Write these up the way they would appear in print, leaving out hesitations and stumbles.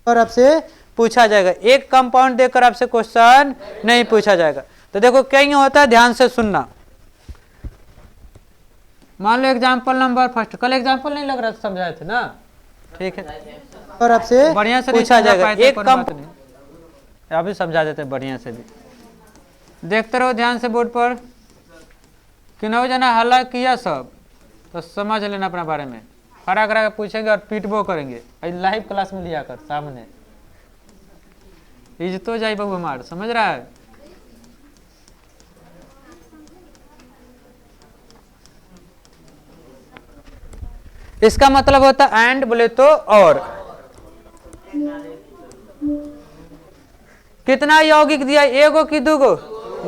और आपसे पूछा जाएगा, एक कंपाउंड देकर आपसे क्वेश्चन नहीं पूछा जाएगा। तो देखो कहीं होता है, ध्यान से सुनना। मान लो एग्जाम्पल नंबर फर्स्ट, कल एग्जाम्पल नहीं लग रहा था, समझाए थे ना, ठीक है, और आपसे बढ़िया से पूछा जाएगा, एक कंपाउंड, अभी समझा देते बढ़िया से भी। देखते रहो ध्यान से बोर्ड पर, कि नौ जना हल्ला किया सब, तो समझ लेना अपना बारे में, खड़ा करा के पूछेंगे और पीटबो करेंगे, लाइव क्लास में लिया कर सामने, इज्जतो जाई बाबू हमार, समझ रहा है। इसका मतलब होता है एंड बोले तो और। कितना यौगिक दिया, एगो की दूगो?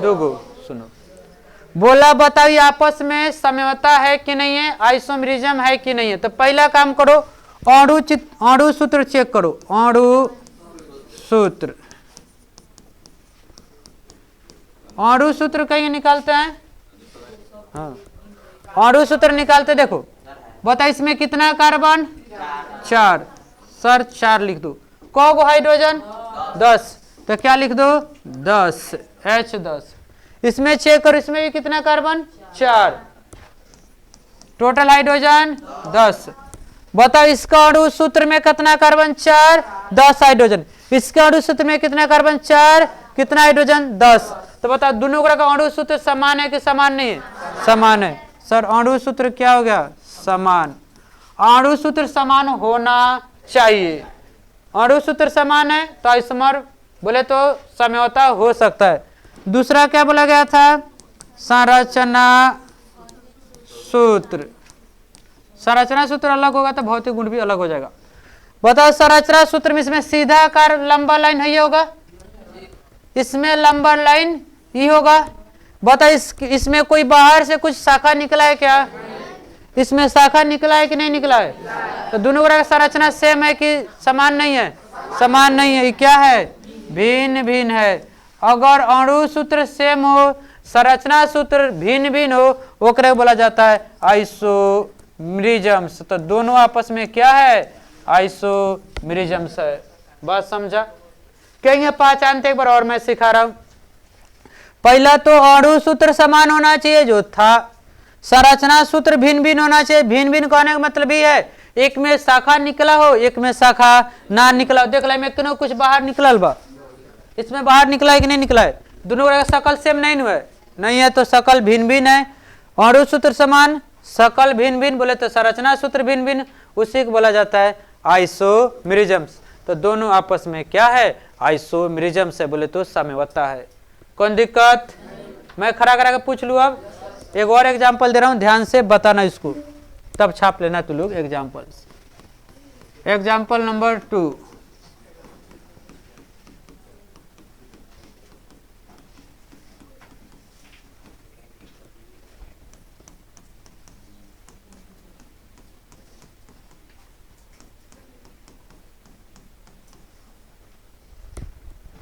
दूगो। सुनो, बोला बताइए आपस में समझौता है कि नहीं है, आइसोमेरिज्म है कि नहीं है। तो पहला काम करो, अणु सूत्र चेक करो, अणु सूत्र। अणु सूत्र कहीं निकालते हैं, हाँ अणु सूत्र निकालते, देखो बता इसमें कितना कार्बन? 4, सर 4 लिख दो। कौगो हाइड्रोजन? 10, तो क्या लिख दो? 10 H10। इसमें चेक करो, इसमें भी कितना कार्बन? 4, total hydrogen 10। बताओ इसका अणु सूत्र में कितना कार्बन? 4, 10 हाइड्रोजन। इसका अणु सूत्र में कितना कार्बन? 4, कितना हाइड्रोजन? 10। तो बताओ दोनों का अणु सूत्र समान है कि समान नहीं है? समान है। सर अणु सूत्र क्या हो गया? समान। अणु सूत्र समान होना चाहिए, अणु सूत्र समान है तो आइसोमर बोले तो समझौता हो सकता है। दूसरा क्या बोला गया था? संरचना सूत्र। संरचना सूत्र अलग होगा तो भौतिक गुण भी अलग हो जाएगा। बताओ संरचना सूत्र में इसमें सीधा आकार लंबा लाइन है, ये होगा, इसमें लंबा लाइन ये होगा। बताओ इसमें कोई बाहर से कुछ शाखा निकला है क्या? इसमें शाखा निकला है कि नहीं निकला है? तो दोनों का संरचना सेम है कि समान नहीं है? समान नहीं है। ये क्या है? भिन्न भिन्न है। अगर अणु सूत्र सेम हो, संरचना सूत्र भिन्न भिन्न हो, ओकरे बोला जाता है आइसोमेरिज्म्स। तो दोनों आपस में क्या है? आइसोमेरिज्म्स है। बात समझा? कहेंगे पहचानते, एक बार और मैं सिखा रहा हूं। पहला तो अणु सूत्र समान होना चाहिए जो था, संरचना सूत्र भिन्न भिन्न होना चाहिए। भिन्न भिन्न कहने का मतलब ये है, एक में शाखा निकला हो, एक में शाखा ना निकला हो। देख ला में क्यों कुछ बाहर निकलल बा, इसमें बाहर निकला है कि नहीं निकला है? दोनों का शकल सेम नहीं हुआ है, नहीं है तो शकल भिन्न भिन्न है। अणु सूत्र समान, शकल भिन्न भिन्न, बोले तो संरचना सूत्र भिन्न भिन्न, उसी को बोला जाता है आइसोमेरिज्म्स। तो दोनों आपस में क्या है? आइसोमेरिज्म्स है, बोले तो साम्यवस्था है। कौन दिक्कत? मैं खड़ा करा के पूछ लू। अब एक और एग्जाम्पल दे रहा हूं, ध्यान से बताना इसको, तब छाप लेना तू लोग एग्जाम्पल्स। एग्जाम्पल नंबर 2,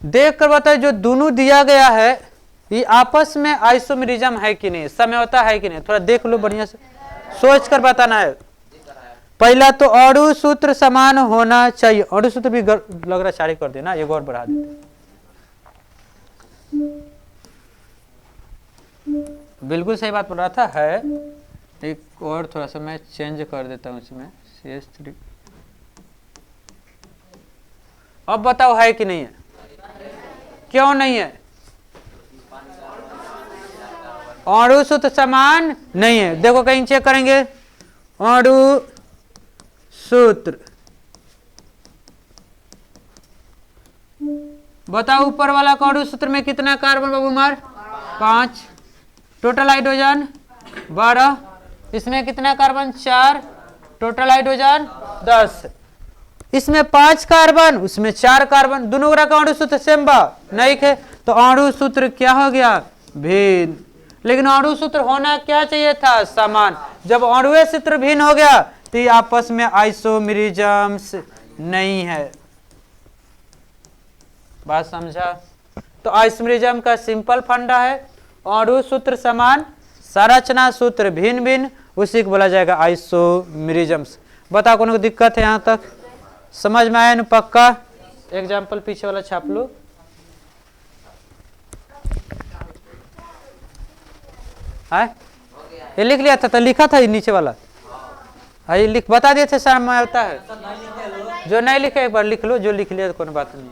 देख कर बताए जो दोनों दिया गया है ये आपस में आइसोमेरिज्म है कि नहीं, समझौता है कि नहीं, थोड़ा देख लो, बढ़िया से सोच कर बताना है। पहला तो अणु सूत्र समान होना चाहिए। अणु सूत्र भी लग रहा चारी कर देना, एक और बढ़ा देते। बिल्कुल सही बात बोल रहा था, है एक और थोड़ा सा मैं चेंज कर देता हूँ इसमें CH3। अब बताओ है कि नहीं है? क्यों नहीं है? अणु सूत्र समान नहीं है। देखो कहीं चेक करेंगे, अणु सूत्र बताओ ऊपर वाला अणु सूत्र में कितना कार्बन बाबू मार? 5, टोटल हाइड्रोजन 12, इसमें कितना कार्बन? 4, total hydrogen 10। इसमें 5 कार्बन, उसमें 4 कार्बन, दोनों का अणु सूत्र सेम बा नहीं है, तो अणु सूत्र क्या हो गया? भिन्न। लेकिन अणु सूत्र होना क्या चाहिए था? समान। जब अणु सूत्र भिन्न हो गया तो ये आपस में आइसोमेरिज्म्स नहीं है। बात समझा? तो आइसोमेरिज्म का सिंपल फंडा है, अणु सूत्र समान, संरचना सूत्र भिन्न भिन्न, उसी को बोला जाएगा आइसोमेरिज्म्स। बता कोनो दिक्कत है? यहाँ तक समझ में आया न? पक्का? एग्जाम्पल पीछे वाला छाप लो। है ये लिख लिया था, तो लिखा था ये नीचे वाला। हाँ ये लिख बता दिए थे सर, में होता है। जो नहीं लिखे एक बार लिख लो, जो लिख लिया तो कोई बात नहीं।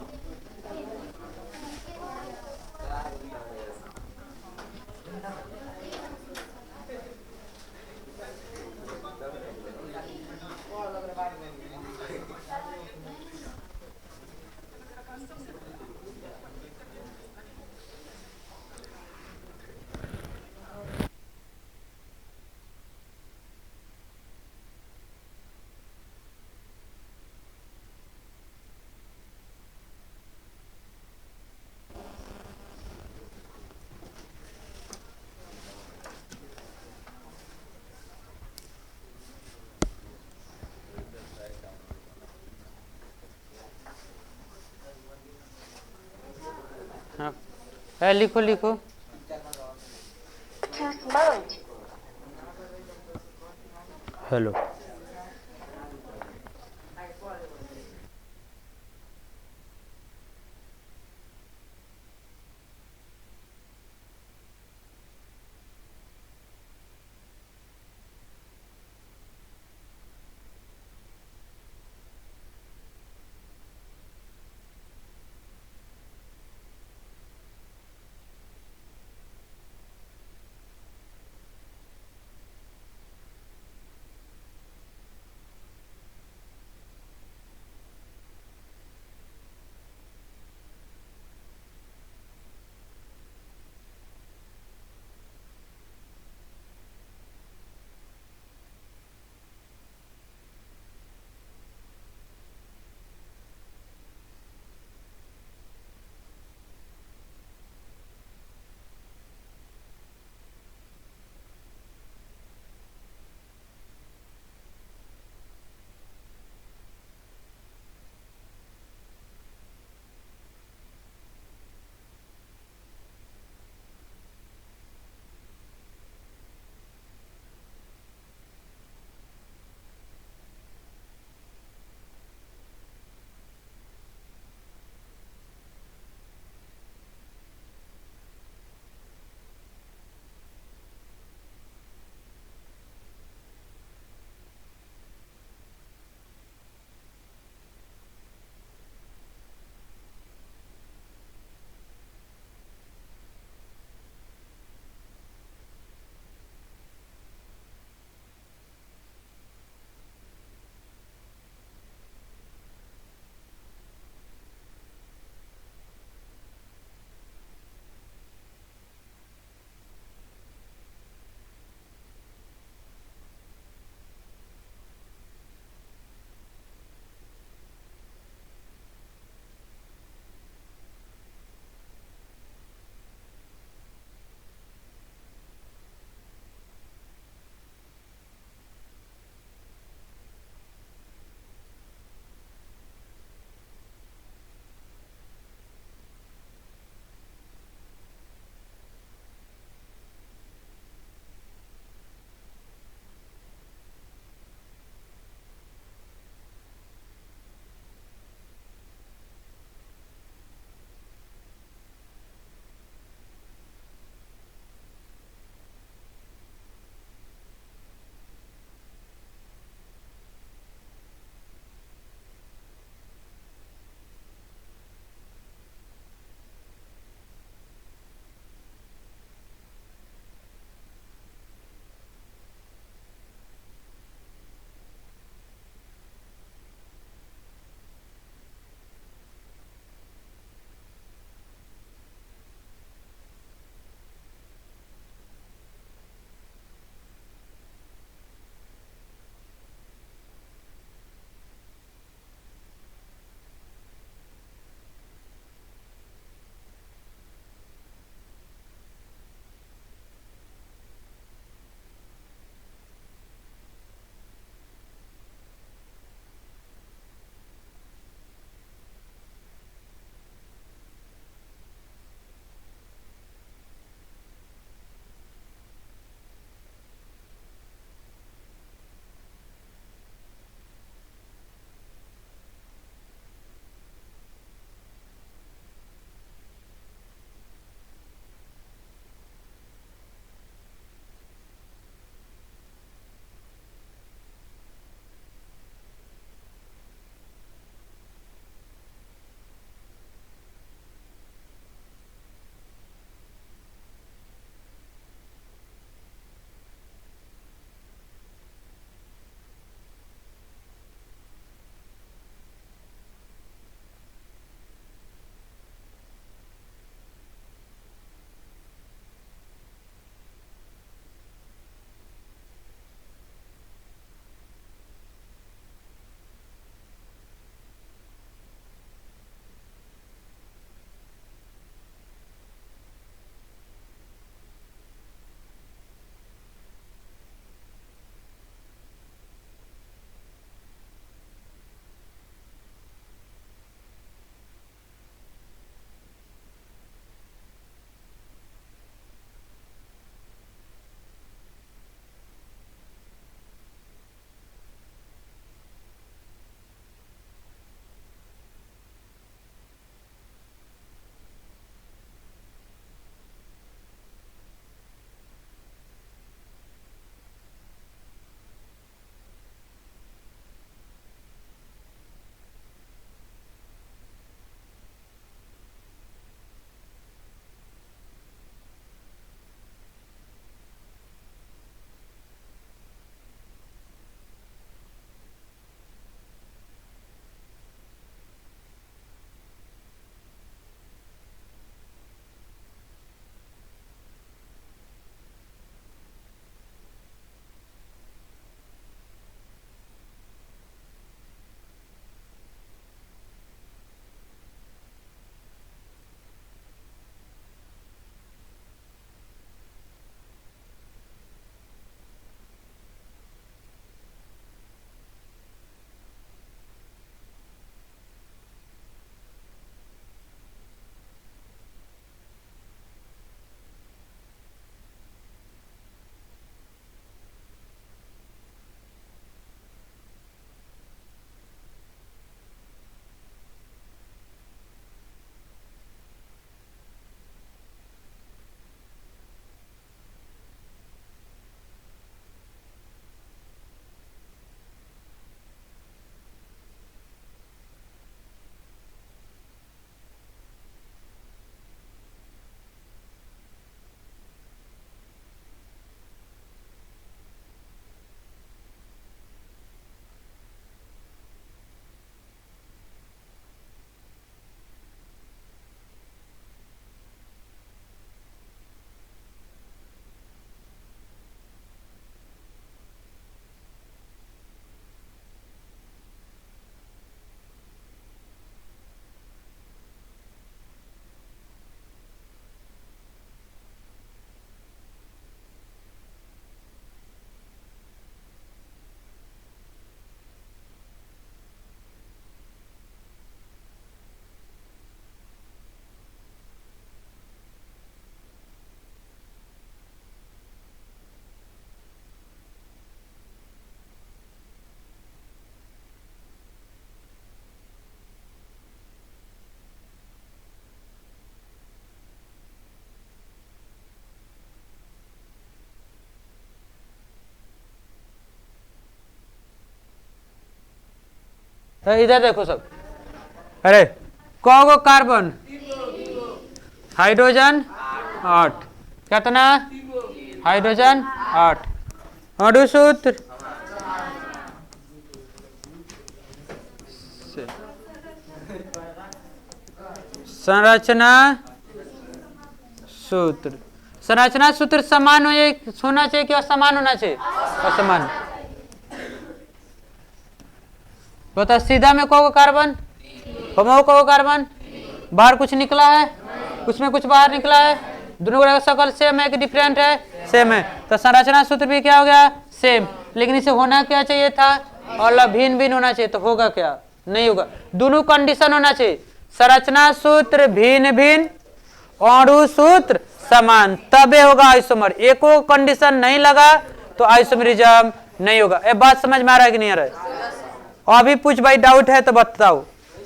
हाँ लिखो लिखो। हेलो तो इधर देखो सब, अरे कौगो कार्बन, हाइड्रोजन 8, कितना हाइड्रोजन 8। अणु सूत्र संरचना सूत्र, संरचना सूत्र समान होना चाहिए कि असमान होना चाहिए? असमान। बता सीधा में कौगो कार्बन, होमो कौगो कार्बन, बाहर कुछ निकला है, कुछ में कुछ बाहर निकला है, दोनों का शकल सेम है कि डिफरेंट है? सेम है। तो संरचना सूत्र भी क्या हो गया? सेम। लेकिन इसे होना क्या चाहिए था? और भिन्न भिन्न होना चाहिए। तो होगा क्या? नहीं होगा। दोनों कंडीशन होना चाहिए, संरचना सूत्र भिन्न भिन्न, अणु सूत्र समान, तबे होगा आइसोमर। एको कंडीशन नहीं लगा तो आइसोमरिज्म नहीं होगा। ये बात समझ में आ रहा है कि नहीं आ रहा है? अभी पूछ भाई, डाउट है तो बताओ।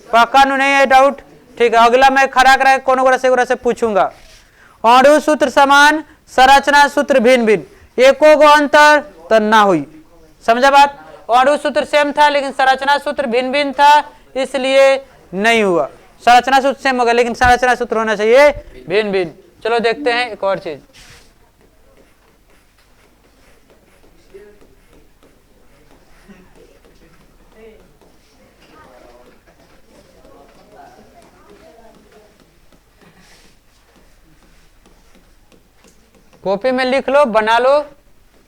पक्का नहीं है डाउट? ठीक है, अगला मैं खड़ा करा कोनो से पूछूंगा। अणु सूत्र समान, संरचना सूत्र भिन्न भिन्न, एको गो अंतर तो ना हुई। समझा बात? अणु सूत्र सेम था लेकिन संरचना सूत्र भिन्न भिन्न था, इसलिए नहीं हुआ। संरचना सूत्र सेम होगा लेकिन संरचना सूत्र होना चाहिए भिन्न भिन्न। चलो देखते हैं एक और चीज। कॉपी में लिख लो, बना लो,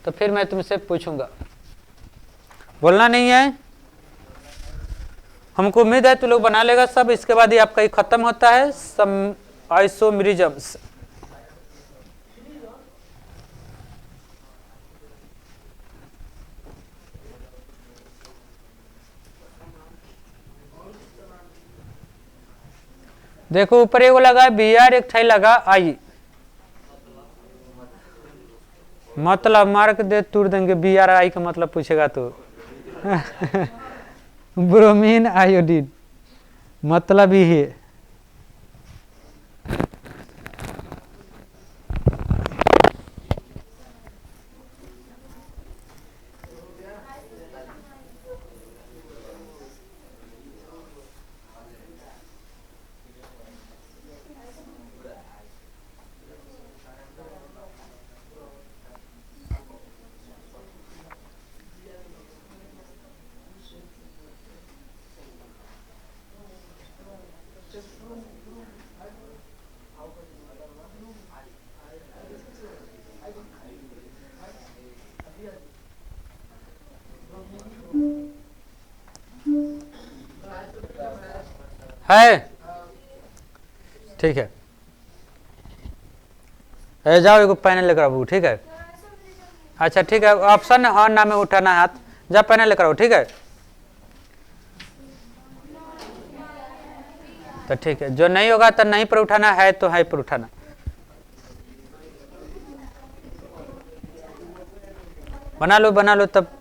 तो फिर मैं तुमसे पूछूंगा। बोलना नहीं है? हमको उम्मीद है तुम लोग बना लेगा सब। इसके बाद ही आपका ही खत्म होता है आइसोमरिज्म्स। देखो ऊपर एगो लगा Br, एक ठाई लगा आई, मतलब मार्क दे तुर देंगे। Br आई का मतलब पूछेगा तो ब्रोमीन आयोडीन, मतलब ही है। है ठीक है, जाओ एगो पैनल लेकर आओ। ठीक है, अच्छा ठीक है, ऑप्शन हाँ ना में उठाना हाथ, जा पैनल लेकर आओ। ठीक है, तो ठीक है, जो नहीं होगा तो नहीं पर उठाना है, तो है पर उठाना। बना लो तब।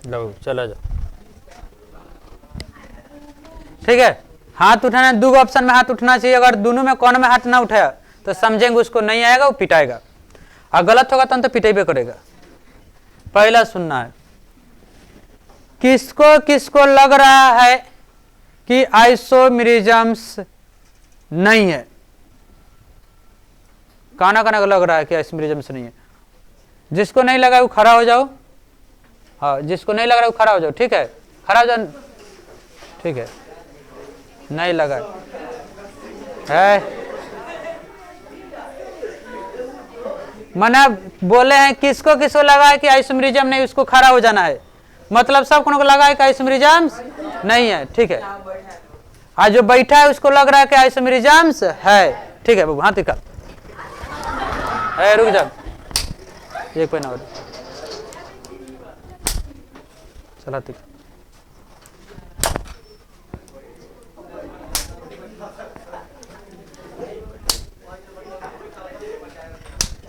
लो चला जाओ। ठीक है, हाथ उठाना, दो ऑप्शन में हाथ उठना चाहिए। अगर दोनों में कौन में हाथ ना उठाया तो समझेंगे उसको नहीं आएगा, वो पिटाएगा, और गलत होगा तो पिटेबे करेगा। पहला सुनना है, किसको किसको लग रहा है कि आइसोमेरिज्म्स नहीं है? काना काना को लग रहा है कि आइसोमेरिज्म्स नहीं है। जिसको नहीं लगा वो खड़ा हो जाओ। हाँ, जिसको नहीं लग रहा है वो खड़ा हो जाओ। ठीक है, खड़ा हो जाओ। ठीक है, नहीं लगा है, मना बोले हैं किसको किसको लगा है कि आइसोमेरिज्म नहीं, उसको खड़ा हो जाना है। मतलब सब को लगा है कि आइसोमेरिज्म्स नहीं है। ठीक है, आज जो बैठा है उसको लग रहा है कि आइसोमेरिज्म्स है। ठीक है बाबू, हाथ निकाल। रुक जा, एक पहना चला।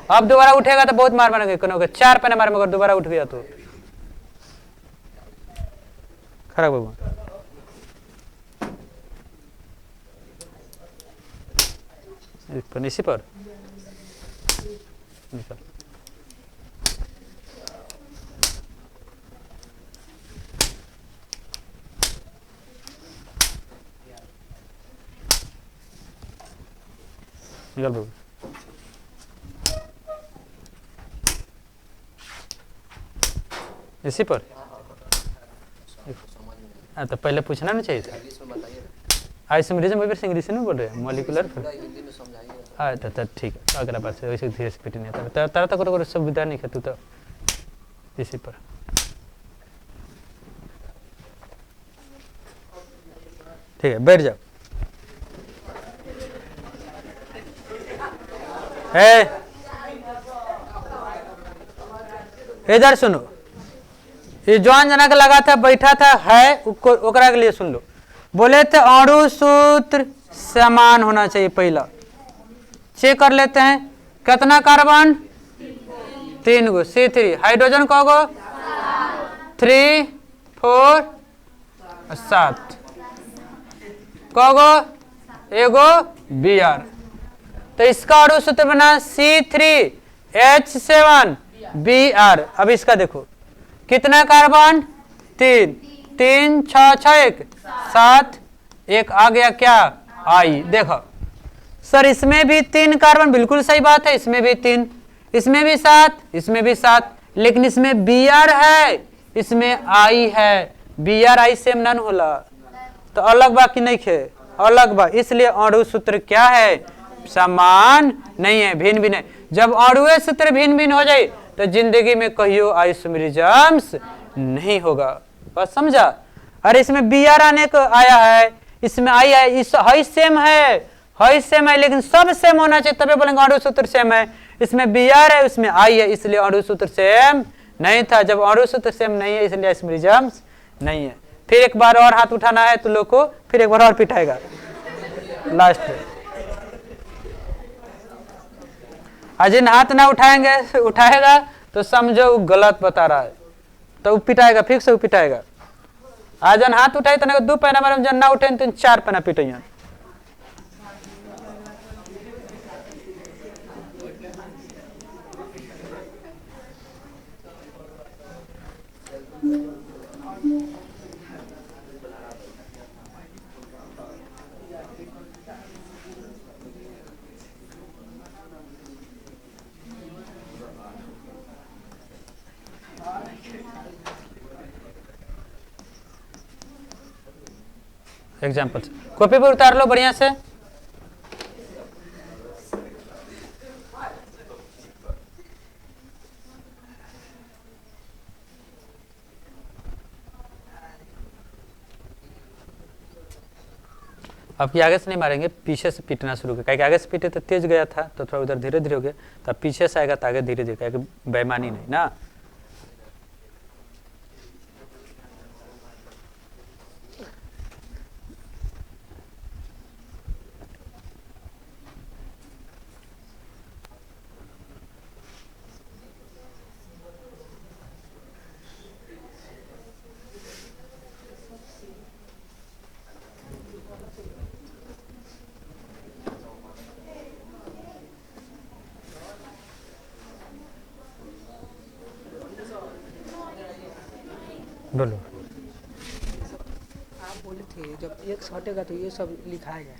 अब दोबारा उठेगा तो बहुत मार मारेंगे, 4 पे ना मारे, मगर दोबारा उठ गया तो खराब होगा। इसी पर निकल। निकल बाबू। इसी पर तो पहले पूछना नहीं चाहिए था। आइसोमेरिज्म वही इंग्लिश में बोल रहे हैं, मॉलिक्यूलर हाँ तो ठीक है, अगला बार से वैसे धीरे से पिटी नहीं आता, तारा तक सुविधा नहीं है तू तो इसी पर। ठीक है, बैठ जाओ। इधर सुनो, ये जौन जना के लगा था बैठा था है ओकरा के लिए सुन लो। बोले थे अणु सूत्र समान होना चाहिए। पहला चेक कर लेते हैं, कितना कार्बन 3 गो, C3 हाइड्रोजन को गो 3 4 7 कगो एगो Br। तो इसका अणु सूत्र बना C3H7Br। अब इसका देखो कितना कार्बन 3 3 6 6 1 7 एक आ गया क्या आई। देखो सर इसमें भी 3 कार्बन, बिल्कुल सही बात है, इसमें भी 3, इसमें भी 7, इसमें भी 7, लेकिन इसमें Br है, इसमें आई है। Br आई सेम नन होला तो अलग बा कि नहीं खे, अलग बा, इसलिए अणु सूत्र क्या है समान नहीं है, भिन्न भिन्न है। जब अणु सूत्र भिन्न भिन्न हो जाए तो जिंदगी में कहियो आइसोमेरिज्म नहीं होगा। बस समझा। अरे इसमें Br आने को आया है, इसमें आई है, इस हई सेम है, लेकिन सब सेम होना चाहिए तभी बोलेंगे अणु सूत्र सेम है। इसमें Br है, उसमें आई है, इसलिए अणु सूत्र सेम नहीं था। जब अणु सूत्र सेम नहीं है इसलिए आइसोमेरिज्म नहीं है। फिर एक बार और हाथ उठाना है तो लोग को फिर एक बार और पिटाएगा लास्ट में। जिन हाथ ना उठाएगा तो समझो वो गलत बता रहा है, तो वो पिटाएगा, फिक्स से वो पिटाएगा। आज जन हाथ उठाए तो 2 पैना मारे, जन ना उठे तो 4 पैना पिटे। एग्जाम्पल कॉपी पर उतार लो बढ़िया से। अब आगे से नहीं मारेंगे, पीछे से पीटना शुरू कर, क्योंकि आगे से पीटे तो तेज गया था तो थोड़ा उधर धीरे धीरे हो गया, तब पीछे से आएगा तो आगे धीरे धीरे, क्योंकि बेईमानी नहीं ना। बोलो। आप बोले थे जब एक हटेगा तो ये सब लिखाएगा,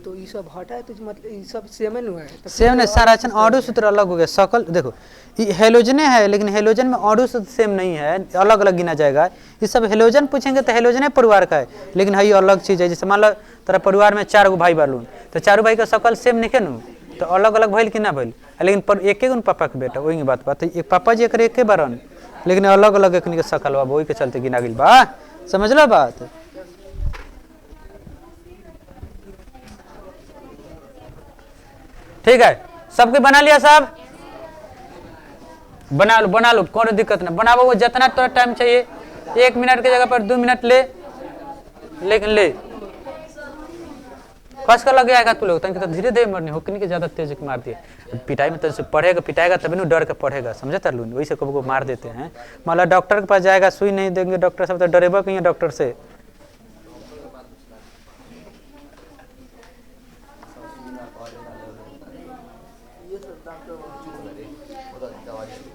तो ये सब हटा है तो मतलब ये सब सेम हुआ है तो सेम नहीं, सारा अणु सूत्र अलग हो गया। सकल देखो ये हेलोजन है, लेकिन हेलोजन में अणु सूत्र सेम नहीं है, अलग अलग गिना जाएगा। ये सब हेलोजन पूछेंगे तो हेलोजन परिवार का है, लेकिन है अलग चीज है। जैसे मान लो तेरा परिवार में 4 गो भाई बालून, तो 4 भाई का सकल सेम नहीं नु, तो अलग अलग भइल कि ना भइल, लेकिन एक एक पापा के बेटा वही बात एक पापा जी एक बारन, लेकिन अलग अलग एक के सकल बा, वही के चलते गिना गिल बा। समझ लो बात। ठीक है, सबके बना लिया सब, बना लो कोई दिक्कत नहीं, बनाओ वो जितना थोड़ा टाइम चाहिए, 1 मिनट की जगह पर 2 मिनट ले, लेकिन ले कस का लग जाएगा तू लोग, तो धीरे धीरे मरनी हो, ज्यादा तेज मार दिए। पिटाई में तो पढ़ेगा पिटाएगा तभी ना डर के पढ़ेगा, समझे तरलू, वही से कब को मार देते हैं। मतलब डॉक्टर के पास जाएगा, सुई नहीं देंगे डॉक्टर सब तो डरेबा कहीं डॉक्टर से।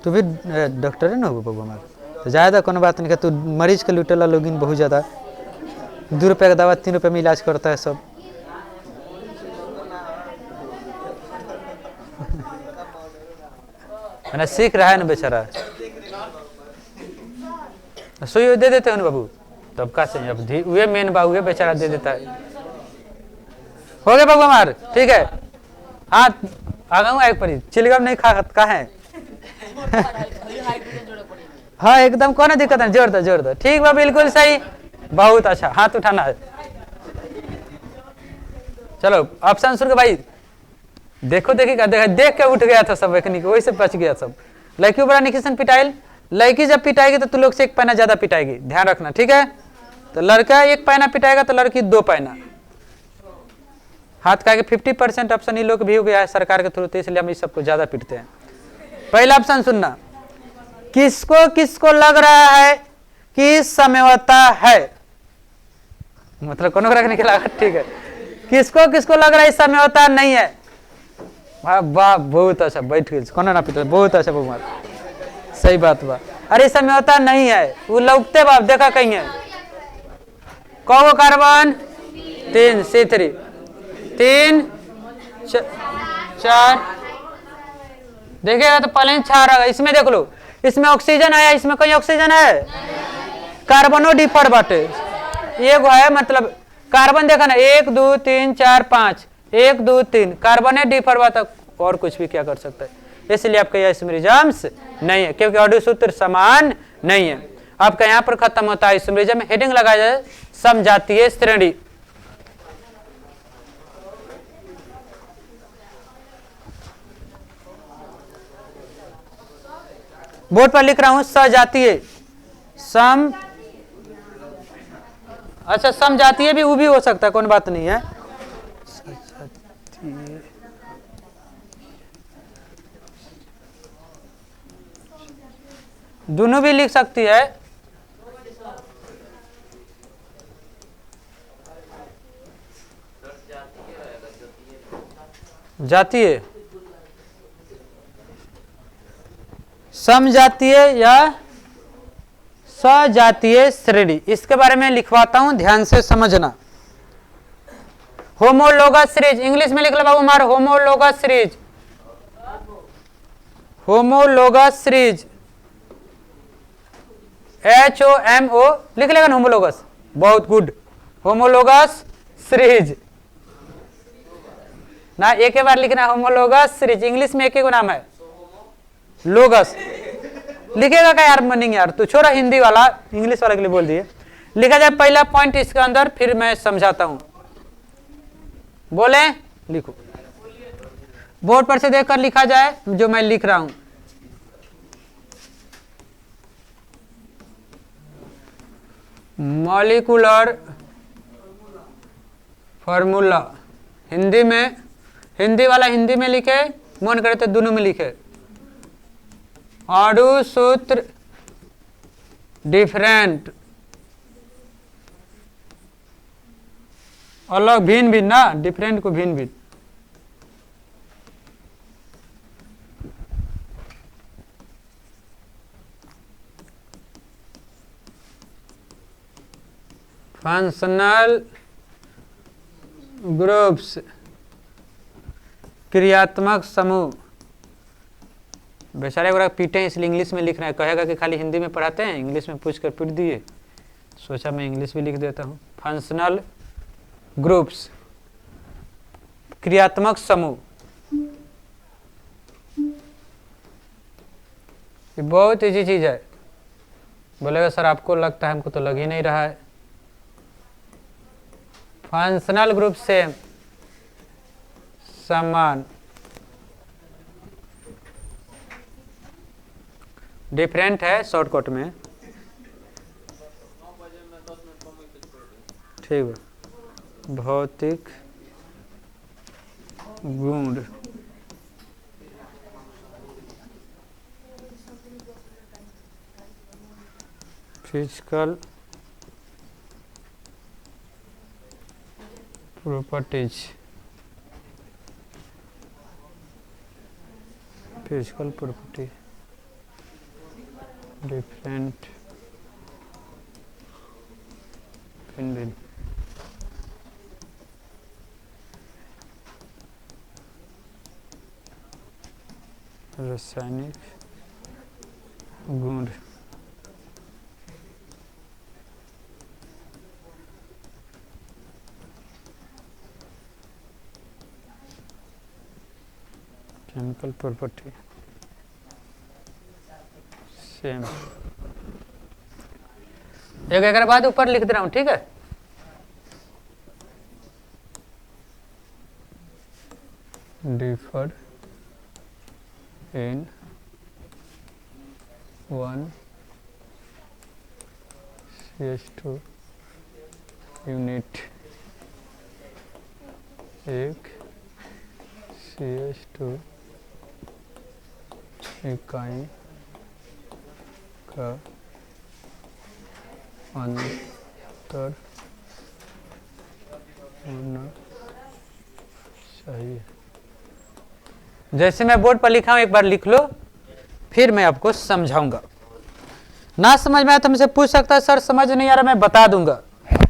तू भी डॉक्टर है ना हो बबू हमारे, तो ज़्यादा कोनो बात नहीं, तू मरीज के लुटेला लोगिन बहुत ज़्यादा, 2 रुपये का दवा 3 रुपये में इलाज करता है सब। मैंने सीख रहा है ना बेचारा, सुई दे देते हैं ना बाबू, तब का चाहिए, अब वे मेन बाबू है बेचारा दे देता है। हो गया बाबू हमार, ठीक है। हाँ आगा एक परी चिलगम नहीं खा है। हाँ एकदम कोनो दिक्कत नहीं, जोड़ दो ठीक बा, बिल्कुल सही, बहुत अच्छा, हाथ उठाना है। चलो ऑप्शन सुन के भाई, देखो देखिएगा, देख के उठ गया था सब, वही से बच गया सब। लड़की बड़ा निकिसन पिटाइल, लड़की जब पिटाएगी तो तू लोग से 1 पैना ज्यादा पिटाएगी, ध्यान रखना, ठीक है। तो लड़का 1 पैना पिटाएगा तो लड़की 2 पैना। हाथ का 50% ऑप्शन ये लोग भी हो गया है सरकार के थ्रू, तो इसलिए हम इस सबको ज्यादा पीटते हैं। पहला ऑप्शन सुनना, किसको किसको लग रहा है कि समझौता है, मतलब कोनो रखने के लगा, ठीक है। किसको किसको लग रहा है समझौता नहीं है, वाह वाह बहुत अच्छा, बैठ गई कोनो ना पीटे, बहुत अच्छा बहुमार, सही बात बा। अरे समझौता नहीं है, वो लौटते बाप देखा कहीं है, कौ कार्बन 3 C3 3 4, देखिएगा तो पहले ही 6 रहा, इसमें देख लो, इसमें ऑक्सीजन आया, इसमें कहीं ऑक्सीजन है, कार्बनो डिफर बाटे, एक है मतलब कार्बन देखा ना, 1 2 3 4 5, 1 2 3 कार्बन डिफर बात, और कुछ भी क्या कर सकता है, इसलिए आपका यह इसमेरिज्म्स नहीं है, क्योंकि ऑडियो सूत्र समान नहीं है। आपका यहाँ पर खत्म होता है इसमेरिज्म में, हेडिंग लगाया जाए समजातीय श्रेणी। बोर्ड पर लिख रहा हूं सजातीय, सम, अच्छा समजातीय भी वो भी हो सकता है, कौन बात नहीं है। दोनों भी लिख सकती है, जातीय, समजातीय या सजातीय श्रेणी, इसके बारे में लिखवाता हूं, ध्यान से समझना। होमोलोगस सीरीज, इंग्लिश में लिख लो बाबू हमारे, homologous series, homologous series, HOMO लिख लेगा ना होमोलोगस, बहुत गुड, होमोलोगस सीरीज ना, एक ही बार लिखना होमोलोगस सीरीज, इंग्लिश में एक ही नाम है लोगस, लिखेगा क्या यार मीनिंग यार, तू छोड़ा हिंदी वाला, इंग्लिश वाला के लिए बोल दिए। लिखा जाए पहला पॉइंट इसके अंदर, फिर मैं समझाता हूं, बोले लिखो, बोर्ड पर से देखकर लिखा जाए जो मैं लिख रहा हूं। मॉलिक्यूलर फॉर्मूला, हिंदी में, हिंदी वाला हिंदी में लिखे, मन करे तो दोनों में लिखे, अणु सूत्र डिफरेंट, अलग भिन्न भिन्न ना, डिफरेंट को भिन्न भिन्न, फंक्शनल ग्रुप्स, क्रियात्मक समूह, बेचारे वगैरह पीटे हैं इसलिए इंग्लिश में लिख रहे हैं, कहेगा कि खाली हिंदी में पढ़ाते हैं, इंग्लिश में पूछ कर पीट दिए, सोचा मैं इंग्लिश भी लिख देता हूँ। फंक्शनल ग्रुप्स, क्रियात्मक समूह, ये बहुत इजी चीज है। बोलेगा सर आपको लगता है, हमको तो लग ही नहीं रहा है। फंक्शनल ग्रुप से समान, डिफरेंट है शॉर्टकट में, ठीक है। भौतिक गुण physical properties, physical property different भिन्न रासायनिक गुण केमिकल प्रॉपर्टी सेम। एक बाद ऊपर लिख दे रहा हूं, ठीक है। डिफर इन 1 CH2 यूनिट, एक CH2 इकाई का अंतर होना चाहिए। जैसे मैं बोर्ड पर लिखा हूं एक बार लिख लो, फिर मैं आपको समझाऊंगा। ना समझ में आया तो मुझसे पूछ सकता है सर समझ नहीं आ रहा, मैं बता दूंगा।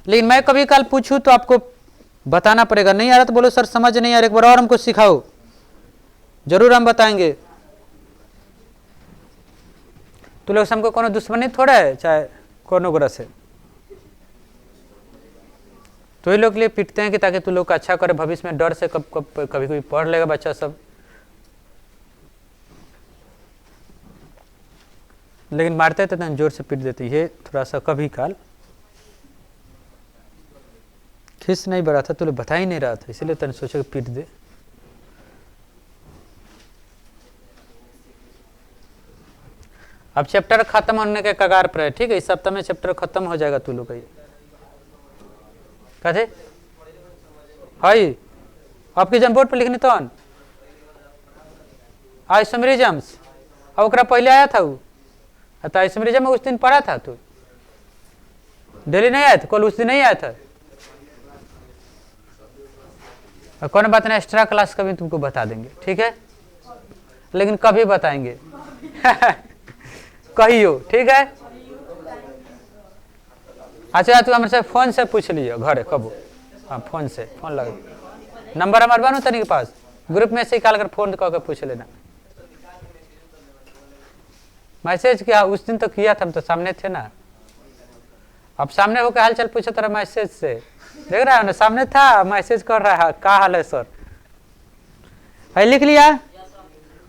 लेकिन मैं कभी कल पूछूं तो आपको बताना पड़ेगा। नहीं आ रहा तो बोलो सर समझ नहीं आ रहा, एक बार और हमको सिखाओ, जरूर हम बताएंगे। तू लोग हमको कोनो दुश्मनी थोड़ा है, चाहे कोनो ग्रह से तो ये लोग के लिए पीटते हैं कि ताकि तू लोग का अच्छा करे भविष्य में, डर से कभी कभी पढ़ लेगा बच्चा सब। लेकिन मारते थे तो जोर से पीट देती है, थोड़ा सा कभी काल खिस नहीं बढ़ा था, तू लोग बता ही नहीं रहा था, इसलिए तने सोचा पीट दे। अब चैप्टर खत्म होने के कगार पर है, ठीक है। इस सप्ताह में चैप्टर खत्म हो जाएगा तू लोग का। कहते हाई आपके जन बोर्ड पर लिखने तो आइसोमेरिज्म्स, अब ओकरा पहले आया था वो, तो आइसोमेरिज्म उस दिन पढ़ा था तू, डेली नहीं आया था, कल उस दिन नहीं आया था। कौन बात नहीं, एक्स्ट्रा क्लास कभी तुमको बता देंगे, ठीक है। लेकिन कभी बताएंगे कहियो, ठीक है। अच्छा तू हमारे से फोन से पूछ लियो घरे कबो, हाँ फोन से, फोन लगा नंबर हमारे बानू तनी के पास, ग्रुप में से निकाल कर फोन करके पूछ लेना। मैसेज किया उस दिन तो किया था, हम तो सामने थे ना। अब सामने होकर हालचाल पूछा तेरा मैसेज से, देख रहा है ना, सामने था, मैसेज कर रहा है, क्या हाल है सर, है लिख लिया।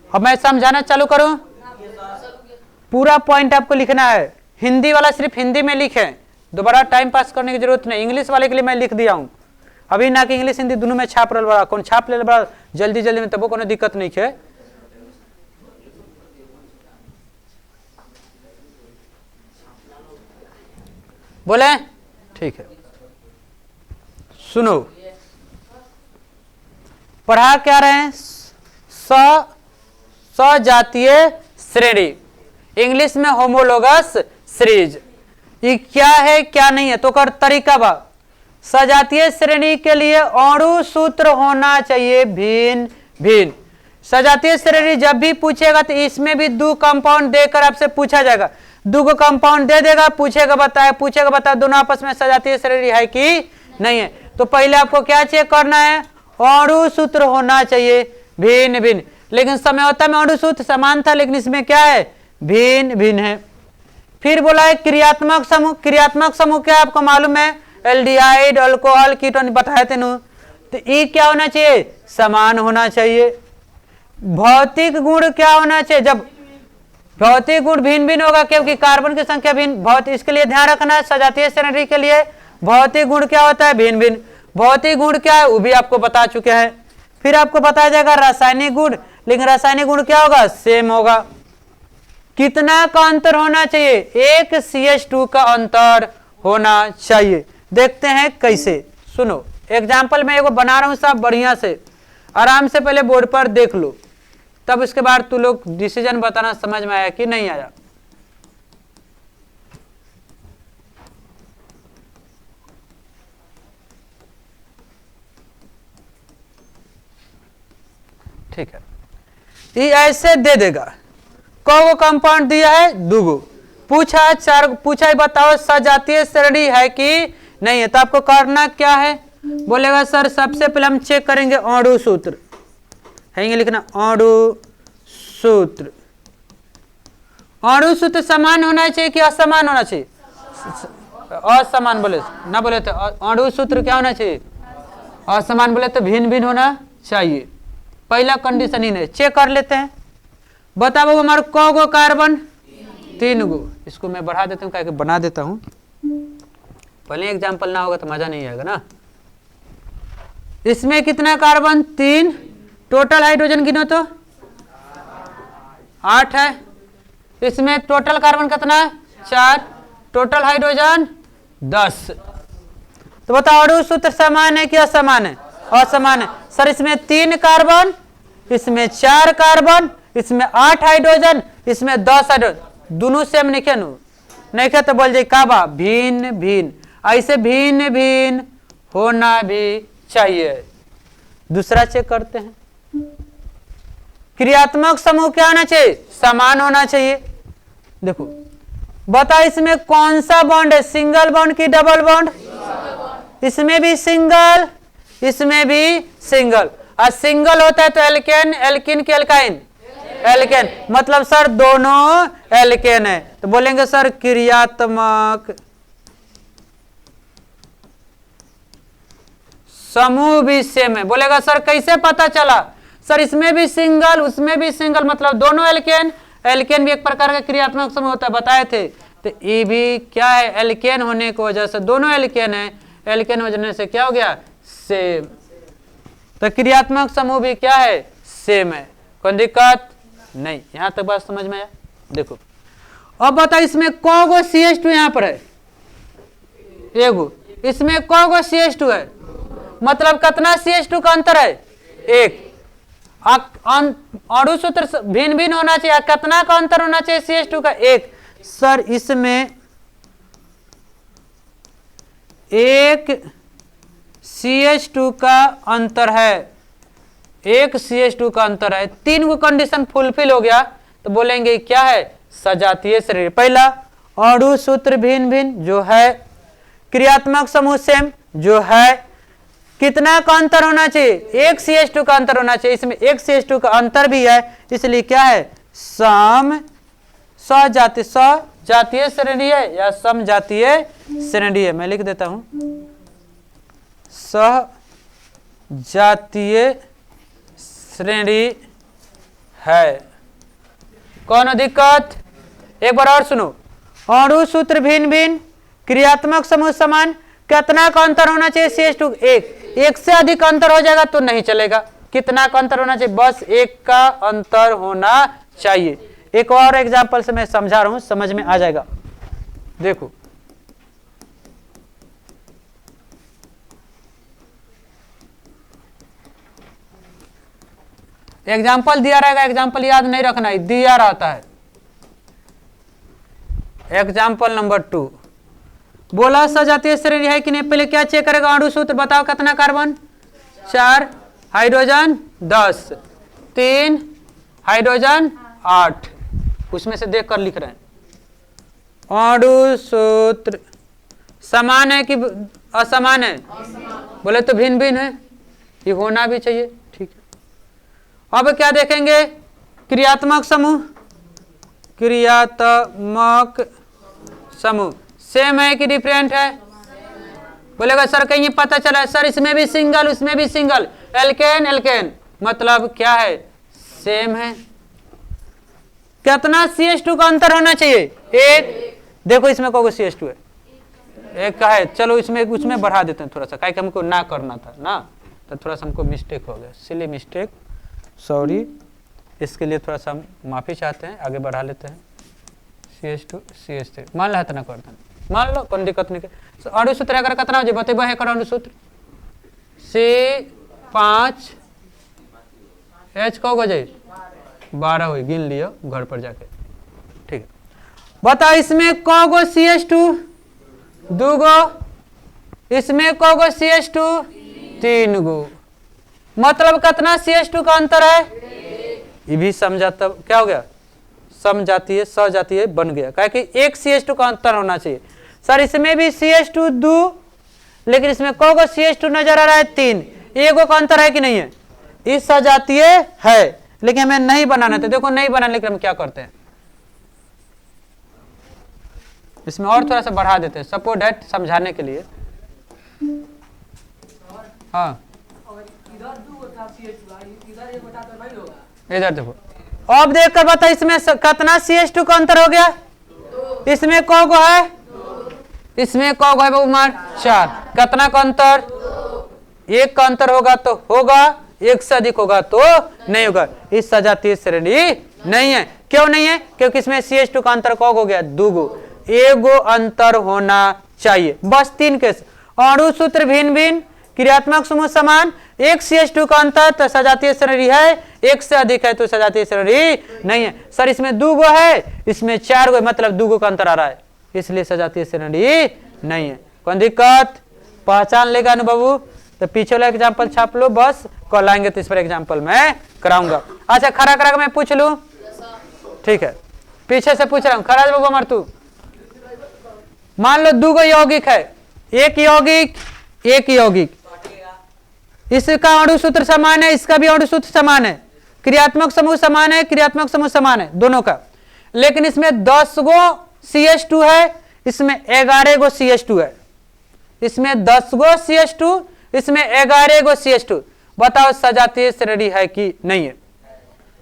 अब मैं समझाना चालू करूं, पूरा पॉइंट आपको लिखना है। हिंदी वाला सिर्फ हिंदी में लिखे, दोबारा टाइम पास करने की जरूरत नहीं। इंग्लिश वाले के लिए मैं लिख दिया हूं अभी ना कि इंग्लिश हिंदी दोनों में छाप रहा बड़ा, कौन छाप ले बड़ा जल्दी जल्दी में, तब कोनो दिक्कत नहीं है। बोले ठीक है, सुनो पढ़ा क्या रहे हैं, सजातीय श्रेणी, इंग्लिश में होमोलोगस सीरीज। ये क्या है क्या नहीं है तो कर तरीका बा। सजातीय श्रेणी के लिए अणु सूत्र होना चाहिए भिन्न भिन्न। सजातीय श्रेणी जब भी पूछेगा तो इसमें भी 2 कंपाउंड देकर आपसे पूछा जाएगा, 2 कंपाउंड दे देगा, पूछेगा बता दोनों आपस में सजातीय श्रेणी है कि नहीं है। तो पहले आपको क्या चेक करना है, अणु सूत्र होना चाहिए भिन्न भिन्न। लेकिन समझौता में अणु सूत्र समान था, लेकिन इसमें क्या है, भिन्न भिन्न है। फिर बोला है क्रियात्मक समूह, क्रियात्मक समूह क्या आपको मालूम है, एल्डिहाइड, अल्कोहल, कीटोन बताए थे नु। तो ये क्या होना चाहिए, समान होना चाहिए। भौतिक गुण क्या होना चाहिए, जब भौतिक गुण भिन्न भिन्न होगा क्योंकि कार्बन की संख्या भिन्न, भौतिक इसके लिए ध्यान रखना है, सजातीय श्रेणी के लिए भौतिक गुण क्या होता है, भिन्न भिन्न। भौतिक गुण क्या है वो भी आपको बता चुके हैं। फिर आपको बताया जाएगा रासायनिक गुण, लेकिन रासायनिक गुण क्या होगा, सेम होगा। कितना का अंतर होना चाहिए, 1 CH2 का अंतर होना चाहिए। देखते हैं कैसे, सुनो एग्जाम्पल मैं एगो बना रहा हूं, सब बढ़िया से आराम से पहले बोर्ड पर देख लो, तब उसके बाद तू लोग डिसीजन बताना समझ में आया कि नहीं आया। ठीक है, ये ऐसे दे देगा। को कंपाउंड दिया है 2 पूछा है 4, पूछा है बताओ सजातीय श्रेणी है कि नहीं है, तो आपको करना क्या है, बोलेगा सर सबसे पहले हम चेक करेंगे अणु सूत्र है, लिखना अणु सूत्र। अणु सूत्र समान होना चाहिए कि असमान होना चाहिए, असमान बोले ना, बोले तो अणु सूत्र क्या होना चाहिए, असमान बोले तो भिन्न भिन्न होना चाहिए। पहला कंडीशन ही नहीं, चेक कर लेते हैं। बताओ हमारे को कार्बन 3 गो, इसको मैं बढ़ा देता हूँ, क्या बना देता हूँ, पहले एग्जाम्पल ना होगा तो मजा नहीं आएगा ना। इसमें कितना कार्बन 3, टोटल हाइड्रोजन गिनो तो 8 है, इसमें टोटल कार्बन कितना है 4, टोटल हाइड्रोजन 10। तो बताओ अणु सूत्र समान है कि असमान है, असमान है। सर इसमें 3 कार्बन, इसमें 4 कार्बन, इसमें 8 हाइड्रोजन, इसमें 10 हाइड्रोजन, दोनों सेम नहीं क्या नहीं क्या, तो बोल जाए का बा भिन्न भिन्न, ऐसे भिन्न भिन्न होना भी चाहिए। दूसरा चेक करते हैं, क्रियात्मक समूह क्या होना चाहिए, समान होना चाहिए। देखो बता इसमें कौन सा बॉन्ड है, सिंगल बॉन्ड की डबल बॉन्ड, इसमें भी सिंगल, इसमें भी सिंगल, और सिंगल होता है तो एल्केन, एल्किन की एल्काइन, एल्केन, मतलब सर दोनों एल्केन है, तो बोलेंगे सर क्रियात्मक समूह भी सेम है। बोलेगा सर कैसे पता चला, सर इसमें भी सिंगल उसमें भी सिंगल, मतलब दोनों एल्केन, एल्केन भी एक प्रकार का क्रियात्मक समूह होता है, बताए थे। तो ये भी क्या है, एल्केन होने की वजह से दोनों एल्केन है, एल्केन होने से क्या हो गया सेम, तो क्रियात्मक समूह भी क्या है सेम है, कोई दिक्कत नहीं। यहां तक बात समझ में आया। देखो अब बता इसमें को CH2 यहां पर है एगो, इसमें को CH2 है, मतलब कितना CH2 का अंतर है 1। अणु सूत्र भिन्न भिन्न होना चाहिए, कितना का अंतर होना चाहिए CH2 का 1। सर इसमें 1 CH2 का अंतर है, 1 CH2 का अंतर है, 3 को कंडीशन फुलफिल हो गया तो बोलेंगे क्या है सजातीय श्रेणी। पहला अणु सूत्र भिन्न भिन्न जो है, क्रियात्मक समूह सेम जो है, कितना का अंतर होना चाहिए 1 CH2 का अंतर होना चाहिए, इसमें 1 CH2 का अंतर भी है, इसलिए क्या है सम सजातीय श्रेणी है या समजातीय श्रेणी है। मैं लिख देता हूं सजातीय श्रेणी है, कौन दिक्कत। एक बार और सुनो, अणु सूत्र भिन्न भिन्न, क्रियात्मक समूह समान, कितना का अंतर होना चाहिए CH2 1 से अधिक अंतर हो जाएगा तो नहीं चलेगा, कितना का अंतर होना चाहिए बस 1 का अंतर होना चाहिए। एक और एग्जांपल से मैं समझा रहा हूं, समझ में आ जाएगा। देखो एग्जाम्पल दिया रहेगा, एग्जाम्पल याद नहीं रखना है, दिया रहता है। एग्जाम्पल नंबर 2 बोला सजातीय श्रेणी है कि नहीं, पहले क्या चेक करेगा अणु सूत्र, बताओ कितना कार्बन 4, हाइड्रोजन 10, 3 हाइड्रोजन 8, उसमें से देख कर लिख रहे हैं। अणु सूत्र समान है कि असमान है, बोले तो भिन्न भिन्न है, ये होना भी चाहिए, ठीक है। अब क्या देखेंगे क्रियात्मक समूह, क्रियात्मक समूह सेम है कि डिफरेंट है, बोलेगा सर कहीं पता चला है, सर इसमें भी सिंगल उसमें भी सिंगल, एल्केन एल्केन, मतलब क्या है सेम है। कितना CH2 का अंतर होना चाहिए 1, देखो इसमें कोई CH2 है, 1 का है, चलो इसमें उसमें बढ़ा देते हैं थोड़ा सा, काहे कि हमको ना करना था ना, तो थोड़ा सा हमको मिस्टेक हो गया, सिली मिस्टेक, सॉरी, इसके लिए थोड़ा सा हम माफी चाहते हैं, आगे बढ़ा लेते हैं। CH2 CH3 मान लो इतना कर दें, मान लो कोई दिक्कत नहीं। अणु सूत्र अगर कितना हो जाए बतेबो है कर अणु सूत्र C5 H को हो जाए 12 हो, गिन लियो घर पर जाके, ठीक है। बता इसमें को CH2 2 गो, इसमें को CH2 3 गो, मतलब कितना CH2 का अंतर है ये भी समझाता क्या हो गया, समझातीय सजातीय बन गया, क्या कि एक CH2 का अंतर होना चाहिए। सर इसमें भी CH2 दो, लेकिन इसमें को CH2 नजर आ रहा है 3, एगो का अंतर है कि नहीं है, इस सजातीय है लेकिन हमें नहीं बनाना था। देखो नहीं बनाने के लिए हम क्या करते हैं, इसमें और थोड़ा सा बढ़ा देते हैं, सपोज दैट समझाने के लिए। हाँ इधर देखो, अब देख कर बता इसमें कितना CH2 का अंतर हो गया, इसमें कौ गो है, इसमें कौ गो है उमर 4, कितना का अंतर, एक का अंतर होगा तो होगा, एक से अधिक होगा तो नहीं होगा। इस सजातीय श्रेणी नहीं है, क्यों नहीं है, क्योंकि इसमें CH2 का अंतर कौ हो गया, 2 गो, एगो अंतर होना चाहिए, बस 3 केस। अणु सूत्र भिन्न भिन्न, क्रियात्मक समूह समान, एक CH2 का अंतर तो सजातीय श्रेणी है, एक से अधिक है तो सजातीय श्रेणी नहीं है। सर इसमें 2 गो है, इसमें 4 गो, मतलब 2 गो का अंतर आ रहा है, इसलिए सजातीय श्रेणी नहीं है। कौन दिक्कत, पहचान लेगा ना बाबू, तो पीछे वाला एग्जाम्पल छाप लो, बस कल आएंगे तो इस पर एग्जाम्पल मैं कराऊंगा। अच्छा खड़ा करा मैं पूछ लूं, ठीक है, पीछे से पूछ रहा हूँ, खड़ा बाबू अमर तू, मान लो 2 गो यौगिक है, एक यौगिक एक यौगिक, इसका अणु सूत्र समान है, इसका भी अणु सूत्र समान है, क्रियात्मक समूह समान है, क्रियात्मक समूह समान है दोनों का, लेकिन इसमें 10 गो CH2 है, इसमें 11 गो CH2 है, इसमें 10 गो CH2, इसमें 11 गो CH2, बताओ सजातीय श्रेणी है कि नहीं है,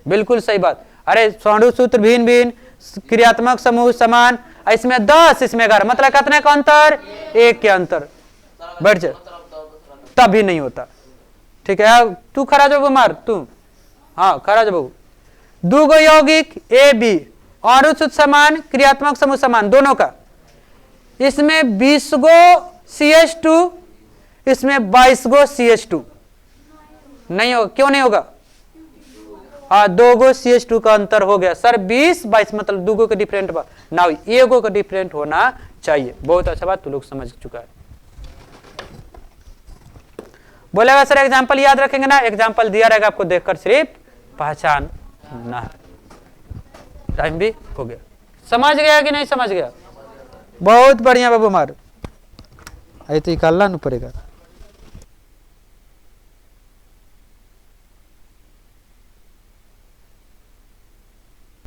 बिल्कुल सही बात। अरे अणु सूत्र भिन्न भिन्न, क्रियात्मक समूह समान, इसमें 10 इसमें 11, मतलब कितने का अंतर, 1 के अंतर, बैठ जाए तभी नहीं होता। ठीक है, तू खड़ा जो मार तू, हाँ खड़ा जो, 2 गो यौगिक A B, अणु सूत्र समान, क्रियात्मक समूह समान दोनों का, इसमें 20 गो CH2, इसमें 22 गो CH2, नहीं होगा, क्यों नहीं होगा, हाँ 2 गो CH2 का अंतर हो गया। सर 20 22 मतलब 2 गो का डिफरेंट, ना एगो का डिफरेंट होना चाहिए। बहुत अच्छा बात, तू लोग समझ चुका है। बोलेगा सर एग्जाम्पल याद रखेंगे ना, एग्जाम्पल दिया रहेगा आपको, देखकर सिर्फ पहचान ना है। टाइम भी हो गया, समझ गया कि नहीं समझ गया, बहुत बढ़िया बाबू मार, ऐसे निकालना नहीं पड़ेगा।